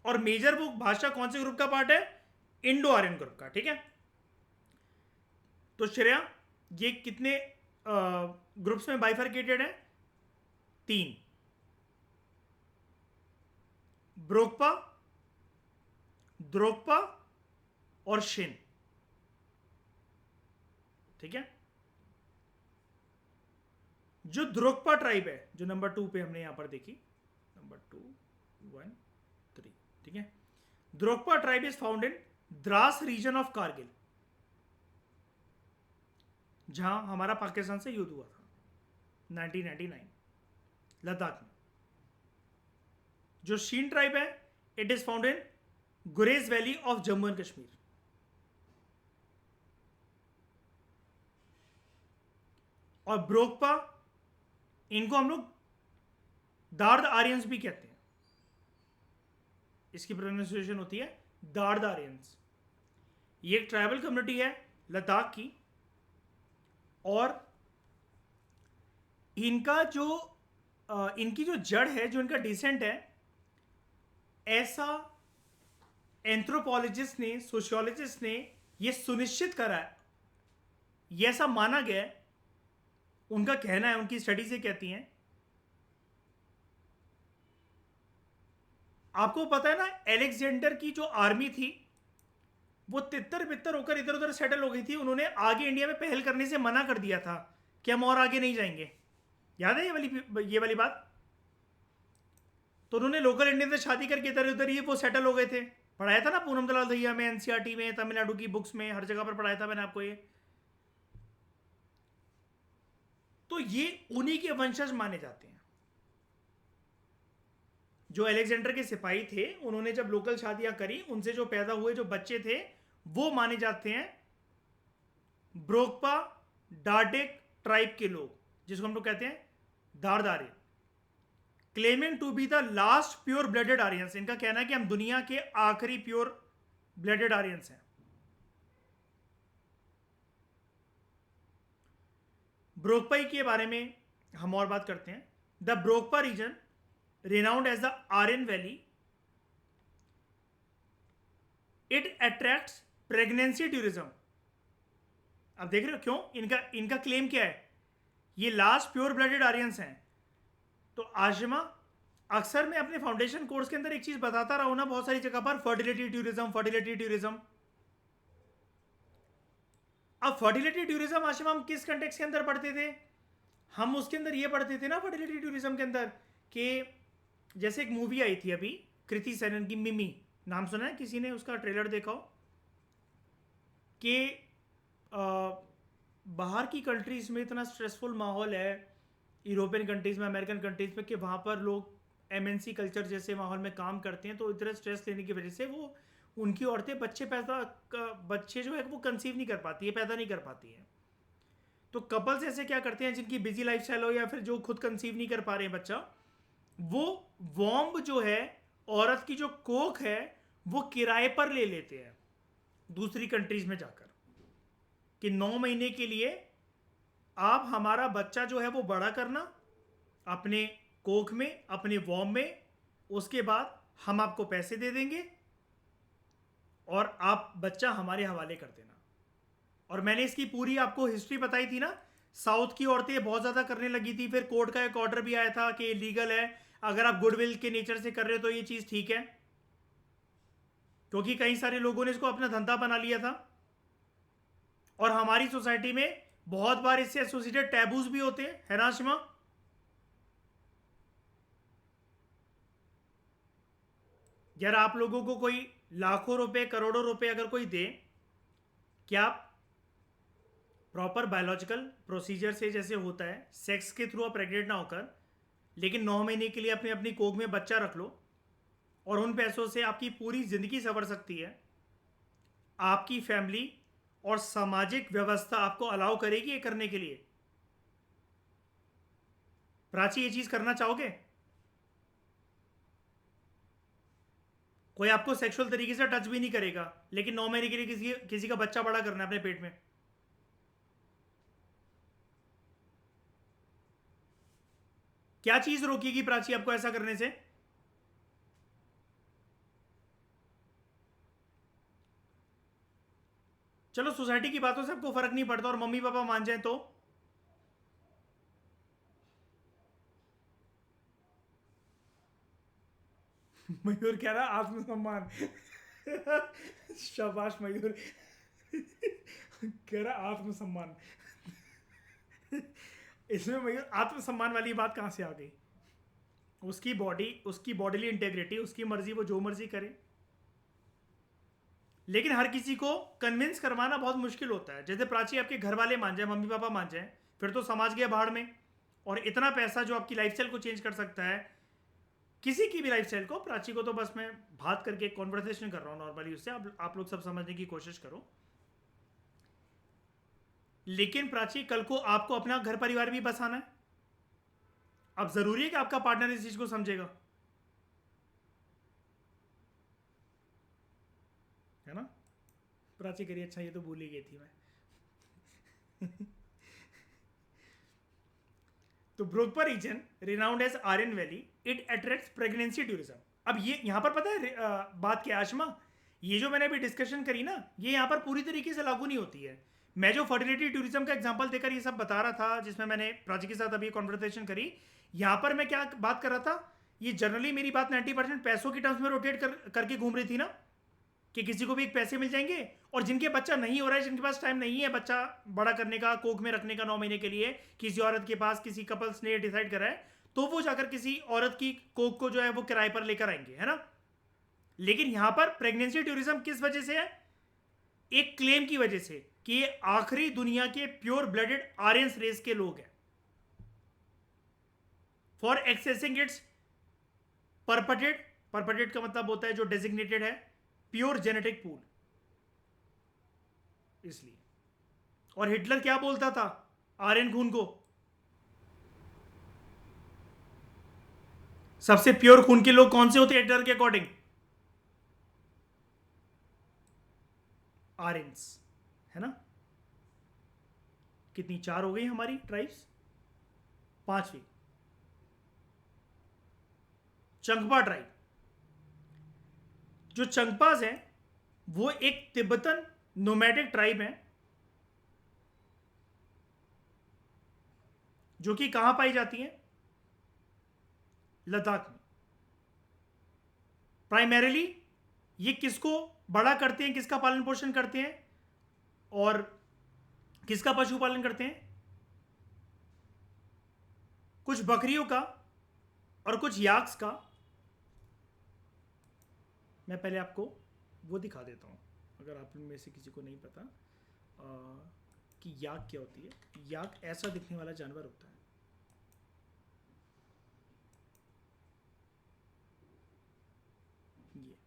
और मेजर वो भाषा कौन से ग्रुप का पार्ट है? इंडो आर्यन ग्रुप का। ठीक है, तो श्रेया, ये कितने ग्रुप्स में बाइफर्केटेड है? 3, ब्रोकपा, द्रोकपा और शिन। ठीक है, जो द्रोकपा ट्राइब है, जो नंबर 2 पे हमने यहां पर देखी, नंबर 2 1 3, ठीक है, Drokpa tribe is found in Dras region of Kargil, जहां हमारा पाकिस्तान से युद्ध हुआ था 1999, लद्दाख में। जो शीन ट्राइब है, it is found in Gurez valley of Jammu and Kashmir. और ब्रोकपा, इनको हम लोग दार्द आर्यंस भी कहते हैं। इसकी प्रोनाउंसिएशन होती है दार्द आर्यंस। ये एक ट्राइबल कम्युनिटी है लद्दाख की, और इनका जो इनकी जो जड़ है, जो इनका डिसेंट है, ऐसा एंथ्रोपोलॉजिस्ट ने, सोशियोलॉजिस्ट ने ये सुनिश्चित करा है, ये ऐसा माना गया है, उनका कहना है, उनकी स्टडी से कहती हैं। आपको पता है ना, एलेक्जेंडर की जो आर्मी थी वो तितर बितर होकर इधर उधर सेटल हो गई थी। उन्होंने आगे इंडिया में पहल करने से मना कर दिया था कि हम और आगे नहीं जाएंगे। याद है ये वाली बात? तो उन्होंने लोकल इंडियन से शादी करके इधर उधर ही वो सेटल हो गए थे। पढ़ाया था ना पूनम दलाल दहिया में, एनसीईआरटी में, तमिलनाडु की बुक्स में, हर जगह पर पढ़ाया था मैंने आपको ये। तो ये उन्हीं के वंशज माने जाते हैं। जो अलेक्जेंडर के सिपाही थे, उन्होंने जब लोकल शादियां करी, उनसे जो पैदा हुए जो बच्चे थे वो माने जाते हैं ब्रोकपा डार्डेक ट्राइब के लोग, जिसको हम लोग कहते हैं Dard Aryan, claiming to be the last pure blooded Aryans. इनका कहना है कि हम दुनिया के आखिरी प्योर ब्लडेड आर्यंस हैं। ब्रोकपा के बारे में हम और बात करते हैं। The Brokpa region renowned as the Aryan Valley, it attracts pregnancy tourism। अब देख रहे हो क्यों इनका क्लेम क्या है? ये लास्ट प्योर ब्लडेड आर्यंस हैं। तो आशिमा, अक्सर मैं अपने फाउंडेशन कोर्स के अंदर एक चीज बताता रहा हूं ना बहुत सारी जगह पर, फर्टिलिटी टूरिज्म, फर्टिलिटी टूरिज्म। अब फर्टिलिटी टूरिज्म आशिमा हम किस कंटेक्स्ट के अंदर पढ़ते थे? हम उसके अंदर ये पढ़ते थे ना फर्टिलिटी टूरिज्म के अंदर कि जैसे एक मूवी आई थी अभी कृति सेनन की, मिमी, नाम सुना है किसी ने? उसका ट्रेलर देखा हो? कि बाहर की कंट्रीज में इतना स्ट्रेसफुल माहौल है, यूरोपियन कंट्रीज में, अमेरिकन कंट्रीज में, कि वहाँ पर लोग एमएनसी कल्चर जैसे माहौल में काम करते हैं, तो इतना स्ट्रेस लेने की वजह से वो उनकी औरतें बच्चे जो है वो कंसीव नहीं कर पाती है, पैदा नहीं कर पाती हैं। तो कपल्स ऐसे क्या करते हैं जिनकी बिजी लाइफस्टाइल हो, या फिर जो खुद कंसीव नहीं कर पा रहे हैं बच्चा, वो वॉम्ब जो है, औरत की जो कोख है, वो किराए पर ले लेते हैं दूसरी कंट्रीज में जाकर, कि 9 महीने के लिए आप हमारा बच्चा जो है वो बड़ा करना अपने कोख में, अपने वॉम्ब में, उसके बाद हम आपको पैसे दे देंगे और आप बच्चा हमारे हवाले कर देना। और मैंने इसकी पूरी आपको हिस्ट्री बताई थी ना। साउथ की औरतें बहुत ज़्यादा करने लगी थी, फिर कोर्ट का एक ऑर्डर भी आया था कि लीगल है, अगर आप गुडविल के नेचर से कर रहे हो तो ये चीज़ ठीक है, क्योंकि कई सारे लोगों ने इसको अपना धंधा बना लिया था। और हमारी सोसाइटी में बहुत बार इससे एसोसिएटेड टैबूज भी होते हैं, है ना शिमा? यार आप लोगों को कोई लाखों रुपए, करोड़ों रुपए अगर कोई दे, क्या आप प्रॉपर बायोलॉजिकल प्रोसीजर से, जैसे होता है सेक्स के थ्रू आप प्रेग्नेंट ना होकर, लेकिन 9 महीने के लिए अपने अपनी कोख में बच्चा रख लो, और उन पैसों से आपकी पूरी जिंदगी संवर सकती है, आपकी फैमिली और सामाजिक व्यवस्था आपको अलाउ करेगी ये करने के लिए? प्राची, ये चीज करना चाहोगे? कोई आपको सेक्सुअल तरीके से टच भी नहीं करेगा, लेकिन 9 महीने के लिए किसी का बच्चा बड़ा करना है अपने पेट में। क्या चीज रोकेगी प्राची आपको ऐसा करने से? चलो सोसाइटी की बातों से आपको फर्क नहीं पड़ता और मम्मी पापा मान जाए तो मयूर कह रहा आत्मसम्मान। शाबाश मयूर। कह रहा आत्मसम्मान। इसमें मयूर आत्मसम्मान वाली बात कहां से आ गई? उसकी बॉडी, उसकी बॉडीली इंटेग्रिटी, उसकी मर्जी, वो जो मर्जी करे। लेकिन हर किसी को कन्विंस करवाना बहुत मुश्किल होता है। जैसे प्राची आपके घर वाले मान जाए, मम्मी पापा मान जाए, फिर तो समाज गया बाहर में। और इतना पैसा जो आपकी लाइफस्टाइल को चेंज कर सकता है, किसी की भी लाइफस्टाइल को, प्राची को तो बस मैं बात करके कॉन्वर्सेशन कर रहा हूँ नॉर्मली उससे, आप लोग सब समझने की कोशिश करो। लेकिन प्राची कल को आपको अपना घर परिवार भी बसाना है। अब जरूरी है कि आपका पार्टनर इस चीज को समझेगा, है ना। प्राची करिए, अच्छा ये तो भूल ही गई थी मैं। तो Brokpa region renowned as Aryan valley, it attracts pregnancy tourism. अब ये यहां पर पता है बात क्या है आशमा, ये जो मैंने अभी डिस्कशन करी ना, ये यहां पर पूरी तरीके से लागू नहीं होती है। मैं जो फर्टिलिटी टूरिज्म का एग्जांपल देकर ये सब बता रहा था, जिसमें मैंने प्राची के साथ अभी कॉन्वर्सेशन करी, यहां पर मैं क्या बात कर रहा था, ये जनरली मेरी बात 90% पैसों की टर्म्स में रोटेट करके घूम रही थी ना, कि किसी को भी एक पैसे मिल जाएंगे, और जिनके बच्चा नहीं हो रहा है, जिनके पास टाइम नहीं है बच्चा बड़ा करने का, कोख में रखने का 9 महीने के लिए, किसी औरत के पास किसी कपल्स ने डिसाइड करा है, तो वो जाकर किसी औरत की कोख को जो है वो किराए पर लेकर आएंगे, है ना। लेकिन यहां पर प्रेगनेंसी टूरिज्म किस वजह से है, एक क्लेम की वजह से कि ये आखिरी दुनिया के प्योर ब्लडेड आर्यंस रेस के लोग हैं, फॉर एक्सेसिंग इट्स परपटेड, परपटेड का मतलब होता है जो डेजिग्नेटेड है, प्योर जेनेटिक पूल, इसलिए। और हिटलर क्या बोलता था आर्यन खून को, सबसे प्योर खून के लोग कौन से होते हैं हिटलर के अकॉर्डिंग, आर्यंस, है ना। कितनी, 4 हो गई हमारी ट्राइब्स, 5वीं चंगपा ट्राइब। जो चंगपाज हैं वो एक तिब्बतन नोमैडिक ट्राइब है, जो कि कहां पाई जाती है, लद्दाख में। प्राइमरीली ये किसको बड़ा करते हैं, किसका पालन पोषण करते हैं, और किसका पशुपालन करते हैं, कुछ बकरियों का और कुछ याक्स का। मैं पहले आपको वो दिखा देता हूं, अगर आप में से किसी को नहीं पता कि याक क्या होती है। याक ऐसा दिखने वाला जानवर होता है, ये,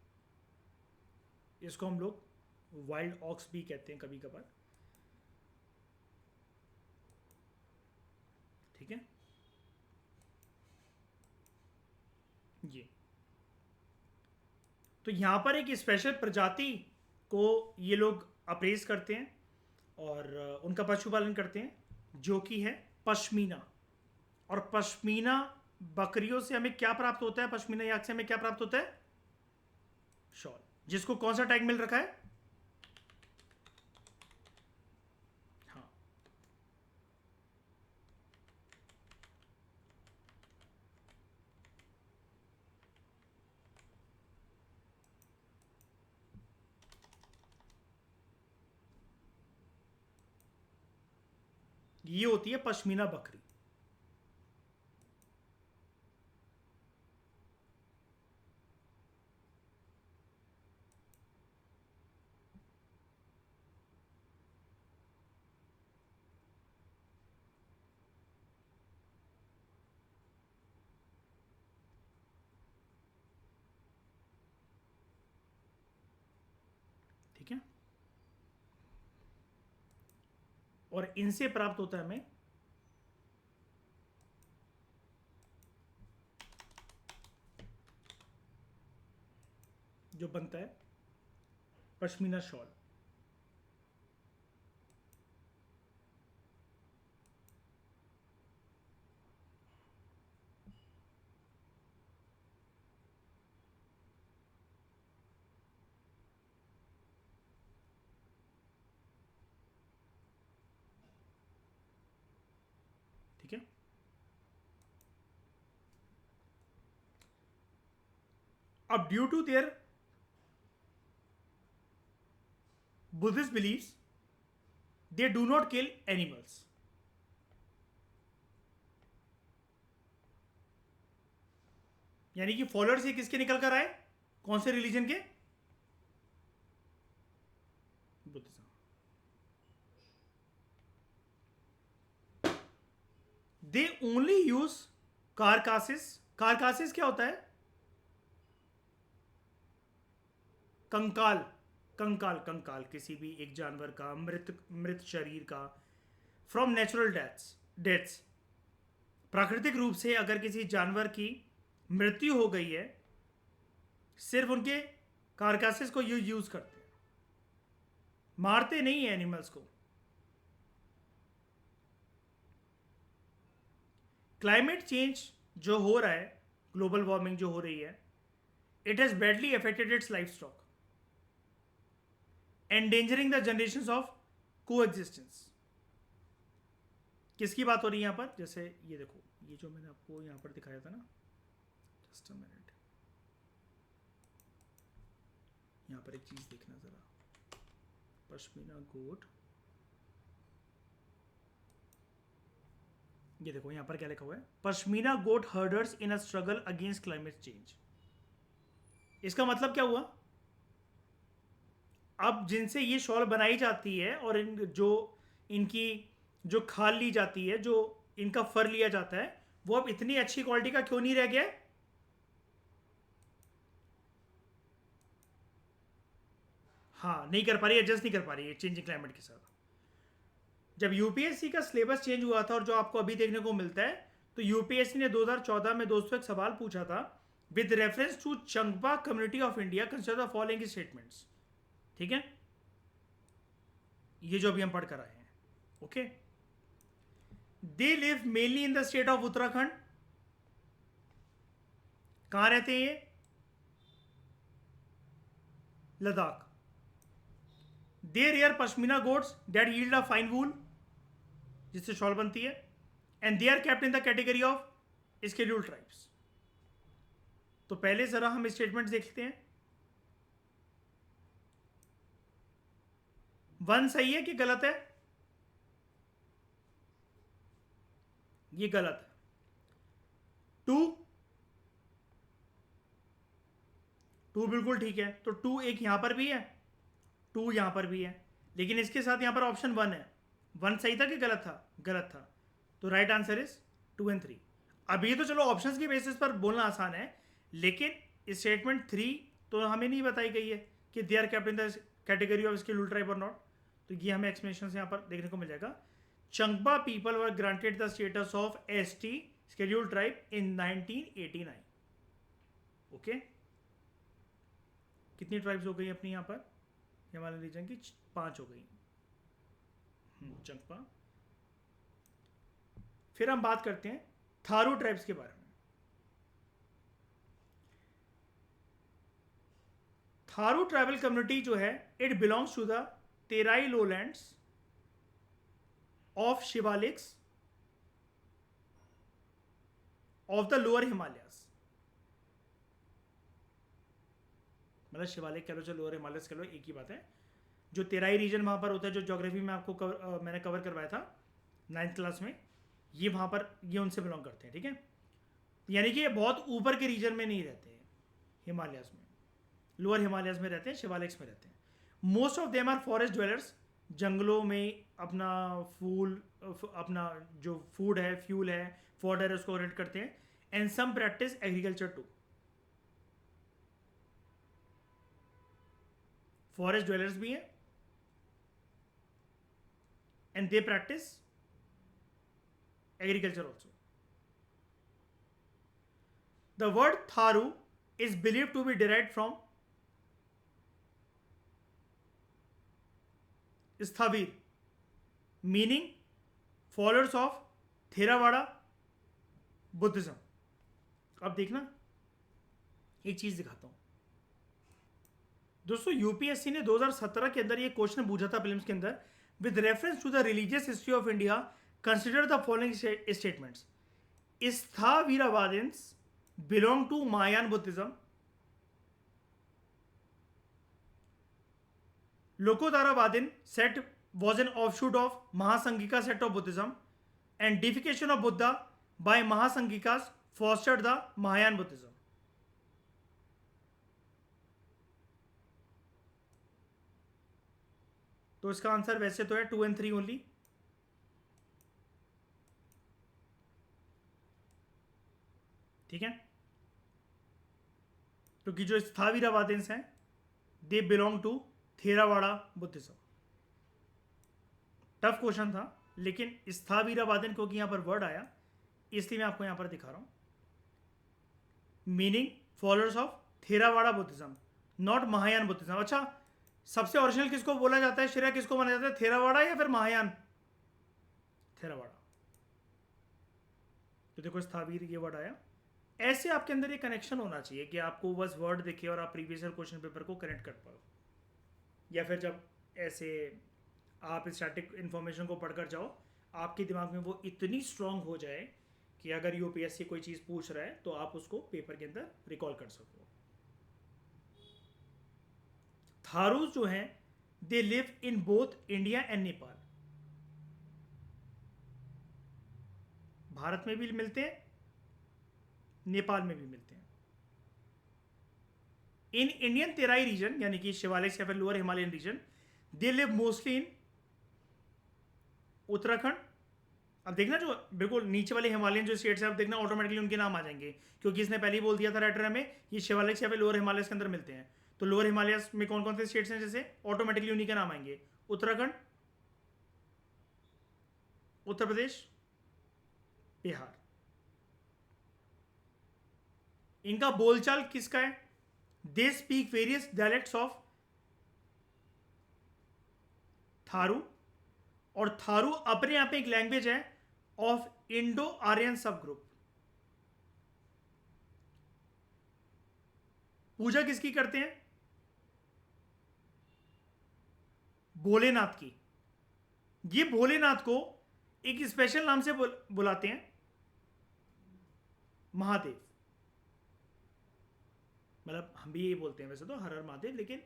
इसको हम लोग वाइल्ड ऑक्स भी कहते हैं कभी कभार, ठीक है। ये तो यहां पर एक स्पेशल प्रजाति को ये लोग अप्रेज करते हैं और उनका पशुपालन करते हैं, जो कि है पश्मीना। और पश्मीना बकरियों से हमें क्या प्राप्त होता है, पश्मीना याक से हमें क्या प्राप्त होता है, शॉल, जिसको कौन सा टैग मिल रखा है, हाँ, ये होती है पश्मीना बकरी। ठीक है, और इनसे प्राप्त होता है हमें जो बनता है पश्मीना शॉल। ठीक है, अब due to their Buddhist beliefs they do not kill animals. यानी कि फॉलोअर्स ये किसके निकल कर आए, कौन से रिलीजन के, Buddhism. They only use carcasses. Carcasses क्या होता है, कंकाल, कंकाल कंकाल किसी भी एक जानवर का, मृत मृत शरीर का, फ्रॉम नेचुरल डेथ्स, प्राकृतिक रूप से अगर किसी जानवर की मृत्यु हो गई है, सिर्फ उनके कारकासेस को यूज करते हैं, मारते नहीं है एनिमल्स को। क्लाइमेट चेंज जो हो रहा है, ग्लोबल वार्मिंग जो हो रही है, it has badly affected it's life stock, endangering the generation of को एग्जिस्टेंस। किसकी बात हो रही है यहाँ पर? जैसे ये देखो, ये जो मैंने आपको यहाँ पर दिखाया था ना, जस्ट अ मिनट, यहाँ पर एक चीज देखना जरा, पश्मीना गोट, ये देखो यहाँ पर क्या लिखा हुआ है, pashmina goat herders in a struggle against climate change. इसका मतलब क्या हुआ? अब जिनसे ये शॉल बनाई जाती है और इनकी जो खाल ली जाती है, जो इनका फर लिया जाता है, वो अब इतनी अच्छी क्वालिटी का क्यों नहीं रह गया? हाँ, नहीं कर पा रही, एडजस्ट नहीं कर पा रही है चेंजिंग क्लाइमेट के साथ। जब यूपीएससी का सिलेबस चेंज हुआ था और जो आपको अभी देखने को मिलता है, तो यूपीएससी ने 2014 में दोस्तों एक सवाल पूछा था, with reference to Changpa community of India consider the following statements. ठीक है, ये जो अभी हम पढ़ कर आए हैं, okay. They live mainly in the state of Uttarakhand. कहां रहते हैं ये? Ladakh. They rear pashmina goats that yield a fine wool, जिससे शॉल बनती है, and they are kept in the category of scheduled tribes. तो पहले जरा हम स्टेटमेंट देखते हैं। वन सही है कि गलत है? ये गलत है। टू बिल्कुल ठीक है। तो टू एक यहां पर भी है, टू यहां पर भी है, लेकिन इसके साथ यहां पर ऑप्शन वन है। वन सही था कि गलत था? गलत था। तो राइट आंसर इज 2 एंड 3। अभी तो चलो ऑप्शंस के बेसिस पर बोलना आसान है, लेकिन स्टेटमेंट 3 तो हमें नहीं बताई गई है कि they are kept in the category of scheduled tribe और नॉट। तो ये हमें एक्सप्लेनेशन यहाँ पर देखने को मिल जाएगा। Changpa people were granted the status of ST scheduled tribe in 1989। Okay, कितनी ट्राइब्स हो गई अपनी यहाँ पर हिमालयन रीजन की? 5 हो गई। चंगपा। फिर हम बात करते हैं थारू ट्राइब्स के बारे में। थारू ट्राइबल कम्युनिटी जो है, it belongs to the Terai lowlands of Shivaliks of the lower Himalayas. मतलब शिवालिक कह लो, चलो लोअर हिमालयस कह लो, एक ही बात है। जो तेराई रीजन वहां पर होता है, जो ज्योग्राफी में आपको मैंने कवर करवाया था 9th क्लास में, ये वहां पर ये उनसे बिलोंग करते हैं। ठीक है, यानी कि ये बहुत ऊपर के रीजन में नहीं रहते हैं, हिमालयस में, लोअर हिमालयस में रहते हैं, शिवालिक्स में रहते हैं। Most of them are forest dwellers. जंगलों में अपना अपना जो फूड है, फ्यूल है, फॉडर है, उसको रेड करते हैं। And some practice agriculture too. Forest dwellers भी हैं and they practice agriculture also. The word Tharu is believed to be derived from Sthavir, meaning followers of Theravada Buddhism. अब देखना, एक चीज दिखाता हूं दोस्तों। यूपीएससी ने 2017 के अंदर ये क्वेश्चन पूछा था प्रीलिम्स के अंदर, with reference to the religious history of India consider the following statements. Sthaviravians belong to Mahayan Buddhism. Lokotaravadin sect was an offshoot of Mahasangika sect of Buddhism, and deification of Buddha by Mahasangikas fostered the Mahayan Buddhism. तो इसका आंसर वैसे तो है 2 and 3 ओनली। ठीक है, क्योंकि जो स्थावीरावादिन्स हैं they belong to Theravada Buddhism. Tough question था, लेकिन स्थावीरावादन क्योंकि यहां पर वर्ड आया इसलिए मैं आपको यहां पर दिखा रहा हूं। Meaning followers of Theravada Buddhism, not Mahayana Buddhism. अच्छा, सबसे ओरिजिनल किसको बोला जाता है, श्रेया किसको माना जाता है, थेरावाड़ा या फिर महायान? थेरावाड़ा। तो देखो स्थावीर ये वर्ड आया। ऐसे आपके अंदर ये कनेक्शन होना चाहिए कि आपको बस वर्ड दिखे और आप प्रीवियस ईयर क्वेश्चन पेपर को कनेक्ट कर पाओ, या फिर जब ऐसे आप स्टैटिक इन्फॉर्मेशन को पढ़कर जाओ आपके दिमाग में वो इतनी स्ट्रांग हो जाए कि अगर यूपीएससी कोई चीज़ पूछ रहा है तो आप उसको पेपर के अंदर रिकॉल कर सको। थारूज जो हैं they live in both India and Nepal. Bharat में भी मिलते हैं, नेपाल में भी मिलते हैं। इन इंडियन तेराई रीजन यानी कि शिवालिक या फिर lower Himalayan region, they live mostly in Uttarakhand. अब देखना जो बिल्कुल नीचे वाले हिमालयन जो स्टेट्स है, अब देखना ऑटोमेटिकली उनके नाम आ जाएंगे, क्योंकि इसने पहले ही बोल दिया था राइटर में ये शिवालिक या फिर लोअर हिमालयस के अंदर मिलते हैं। तो लोअर हिमालयस में कौन कौन से स्टेट्स हैं, जैसे ऑटोमेटिकली उन्हीं के नाम आएंगे, उत्तराखंड, उत्तर प्रदेश, बिहार। इनका बोलचाल किसका है, they speak various dialects of Tharu, और थारू अपने आप में एक लैंग्वेज है ऑफ इंडो आर्यन सब ग्रुप। पूजा किसकी करते हैं, भोलेनाथ की। ये भोलेनाथ को एक स्पेशल नाम से बुलाते हैं, महादेव। मतलब हम भी ये बोलते हैं वैसे तो हर हर महादेव, लेकिन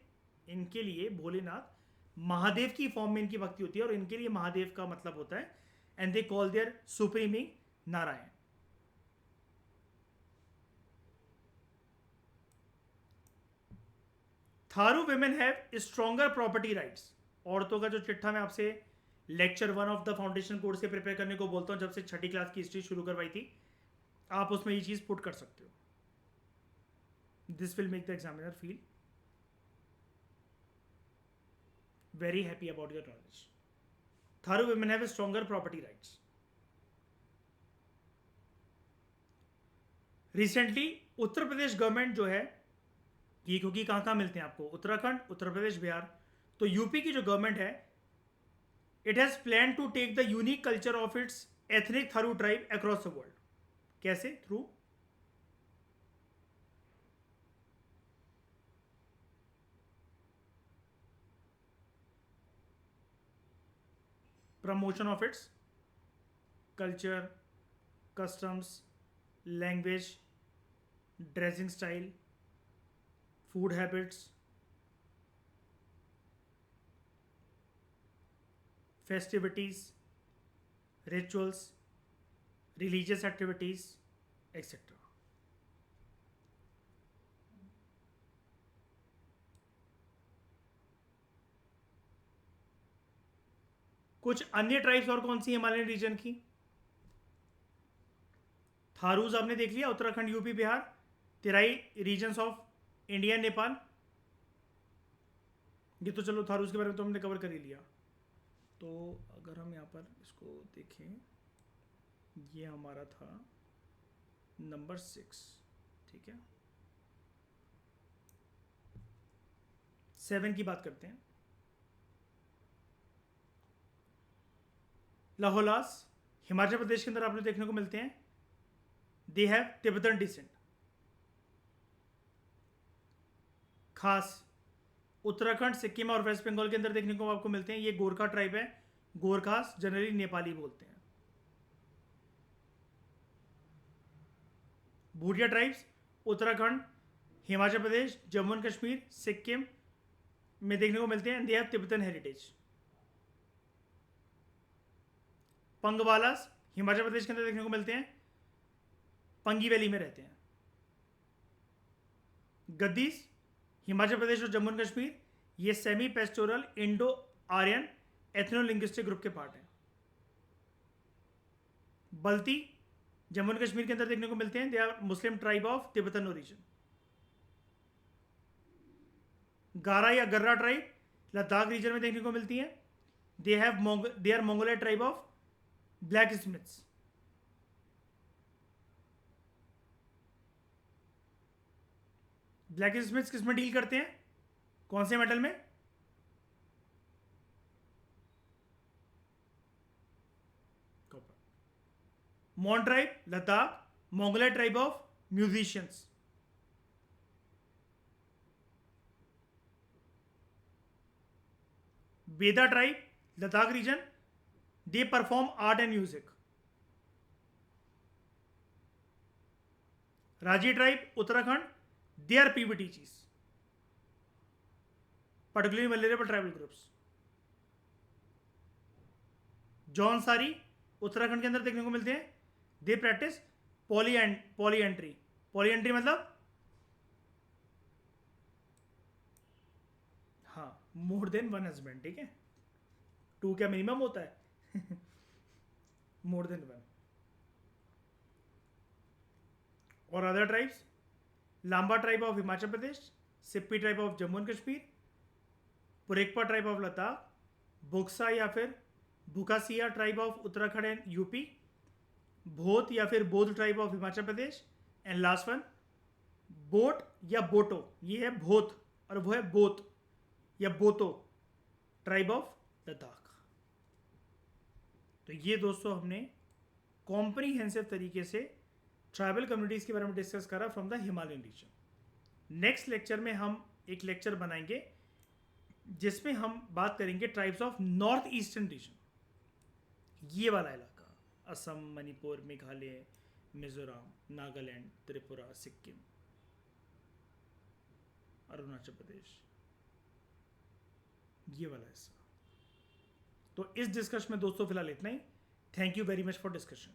इनके लिए भोलेनाथ महादेव की फॉर्म में इनकी भक्ति होती है, और इनके लिए महादेव का मतलब होता है and they call their supreme being Narayan. Tharu women have stronger property rights. औरतों का जो चिट्ठा मैं आपसे lecture 1 of the foundation course के प्रिपेयर करने को बोलता हूं, जब से छठी क्लास की हिस्ट्री शुरू करवाई थी, आप उसमें ये चीज पुट कर सकते हो। This will make the examiner feel very happy about your knowledge. Tharu women have stronger property rights. Recently Uttar Pradesh government जो है, ये क्योंकि कहाँ कहाँ मिलते हैं आपको, उत्तराखंड, उत्तर प्रदेश, बिहार, तो यूपी की जो गवर्नमेंट है, it has plan to take the unique culture of its ethnic Tharu tribe across the world. कैसे, through promotion of its culture, customs, language, dressing style, food habits, festivities, rituals, religious activities, etc. कुछ अन्य ट्राइब्स और कौन सी हिमालयन रीजन की, थारूज आपने देख लिया, Uttarakhand, UP, Bihar, Terai regions of India, Nepal. ये तो चलो थारूज के बारे में तो हमने कवर कर ही लिया। तो अगर हम यहाँ पर इसको देखें, ये हमारा था नंबर 6, ठीक है। 7 की बात करते हैं। लाहौलास हिमाचल प्रदेश के अंदर आपने देखने को मिलते हैं, दे हैव तिब्बतन डिसेंट। खास उत्तराखंड, सिक्किम और वेस्ट बंगाल के अंदर देखने को आपको मिलते हैं, ये गोरखा ट्राइब है। गोरखास जनरली नेपाली बोलते हैं। भूटिया ट्राइब्स उत्तराखंड, हिमाचल प्रदेश, जम्मू एंड कश्मीर, सिक्किम में देखने को मिलते हैं, they have Tibetan heritage. Pangwalas Himachal Pradesh के अंदर देखने को मिलते हैं, पंगी वैली में रहते हैं। गद्दीस हिमाचल प्रदेश और जम्मू एंड कश्मीर, ये semi pastoral Indo Aryan ethnolinguistic group के पार्ट हैं। बल्ती जम्मू एंड कश्मीर के अंदर देखने को मिलते हैं, they are Muslim tribe of Tibetan origin. Gara या गर्रा ट्राइब लद्दाख रीजन में देखने को मिलती हैं. They are Mongoloid tribe of blacksmiths. Blacksmiths किस में डील करते हैं, कौन से मेटल में? Mon tribe Ladakh Mongoloid tribe of musicians. Beda tribe Ladakh region, they perform art and music. Raji tribe Uttarakhand, they are PBTGs, particularly vulnerable tribal groups. Jaunsari Uttarakhand के अंदर देखने को मिलते हैं. They practice पॉलीएंट्री. पॉलीएंट्री मतलब हाँ मोर देन वन हस्बैंड. ठीक है, 2 क्या मिनिमम होता है? More than one. और other tribes, Lamba tribe of Himachal Pradesh, Sippi tribe of Jammu and Kashmir, Purigpa tribe of Ladakh, Buksa या फिर Bukasia tribe of Uttarakhand and UP, Bhot या फिर Bodh tribe of Himachal Pradesh, and last one Bot या बोटो, ये है भोत और वो है बोत या बोतो ट्राइब ऑफ लद्दाख. तो ये दोस्तों हमने कॉम्प्रीहेंसिव तरीके से ट्राइबल कम्युनिटीज़ के बारे में डिस्कस करा from the Himalayan region. Next lecture में हम एक लेक्चर बनाएंगे जिसमें हम बात करेंगे tribes of north eastern region. ये वाला इलाका असम, मणिपुर, मेघालय, मिजोरम, नागालैंड, त्रिपुरा, सिक्किम, अरुणाचल प्रदेश, ये वाला हिस्सा. तो इस डिस्कशन में दोस्तों फिलहाल इतना ही. Thank you very much for discussion.